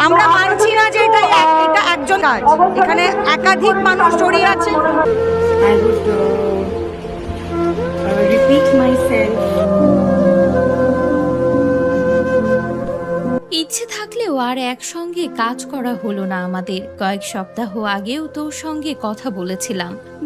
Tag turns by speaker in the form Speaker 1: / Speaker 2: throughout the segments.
Speaker 1: আমরা মানছি না যে এটা এটা একজন কাজ, এখানে একাধিক মানুষ জড়িয়ে আছে। I would repeat myself.
Speaker 2: ইচ্ছে থাকলেও আর একসঙ্গে কাজ করা হলো না আমাদের। কয়েক সপ্তাহ আগেও তোর সঙ্গে কথা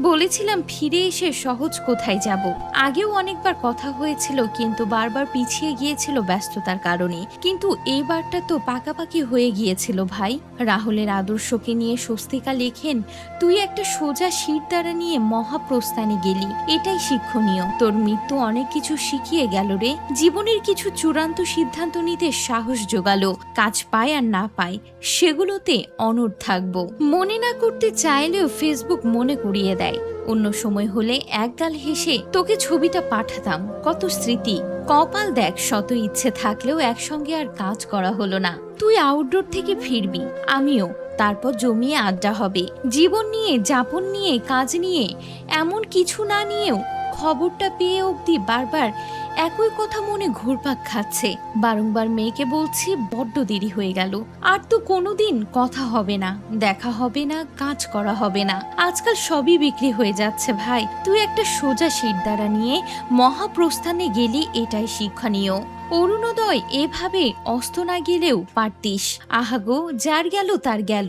Speaker 2: বলেছিলাম ফিরে এসে সহজ কোথায় যাব। আগেও অনেকবার কথা হয়েছিল, কিন্তু বারবার পিছিয়ে গিয়েছিল ব্যস্ততার কারণে। কিন্তু এইবারটা তো পাকাপাকি হয়ে গিয়েছিল ভাই। রাহুলের আদর্শকে নিয়ে স্বস্তিকা লেখেন, তুই একটা সোজা শিরদাঁড়া নিয়ে মহাপ্রস্থানে গেলি, এটাই শিক্ষণীয়। তোর মৃত্যু অনেক কিছু শিখিয়ে গেল রে। জীবনের কিছু চূড়ান্ত সিদ্ধান্ত নিতে সাহস জোগালো। কাজ পায় আর না পায় সেগুলোতে অনড় থাকবো। মনে না করতে চাইলেও ফেসবুক মনে করিয়ে দেয়। অন্য সময় হলে একগাল হেসে তোকে ছবিটা পাঠাতাম। কত স্মৃতি। কপাল দেখ, শত ইচ্ছে থাকলেও একসঙ্গে আর কাজ করা হলো না। তুই আউটডোর থেকে ফিরবি, আমিও। তারপর জমিয়ে আড্ডা হবে, জীবন নিয়ে, যাপন নিয়ে, কাজ নিয়ে। এমন কিছু না নিয়েও খবরটা পেয়ে অবধি বারবার একই কথা মনে ঘুরপাক খাচ্ছে। বারংবার মেয়েকে বলছি বড্ড দেরি হয়ে গেল, আর তো কোনোদিন কথা হবে না, দেখা হবে না, কাজ করা হবে না। আজকাল সবই বিক্রি হয়ে যাচ্ছে ভাই। তুই একটা সোজা শিরদাঁড়া নিয়ে মহাপ্রস্থানে গেলি, এটাই শিক্ষণীয়। অরুণোদয় এভাবে অস্ত না গেলেও পারতিস। আহাগো, যার গেল তার গেল।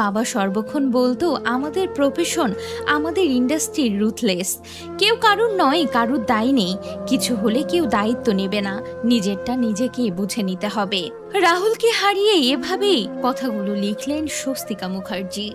Speaker 2: বাবা সর্বক্ষণ বলতো আমাদের প্রফেশন, আমাদের ইন্ডাস্ট্রি রুথলেস। কেউ কারুর নয়, কারুর দায় নেই। কিছু হলে কেউ দায়িত্ব নেবে না, নিজেরটা নিজেকে বুঝে নিতে হবে। রাহুলকে হারিয়ে এভাবেই কথাগুলো লিখলেন স্বস্তিকা মুখার্জি।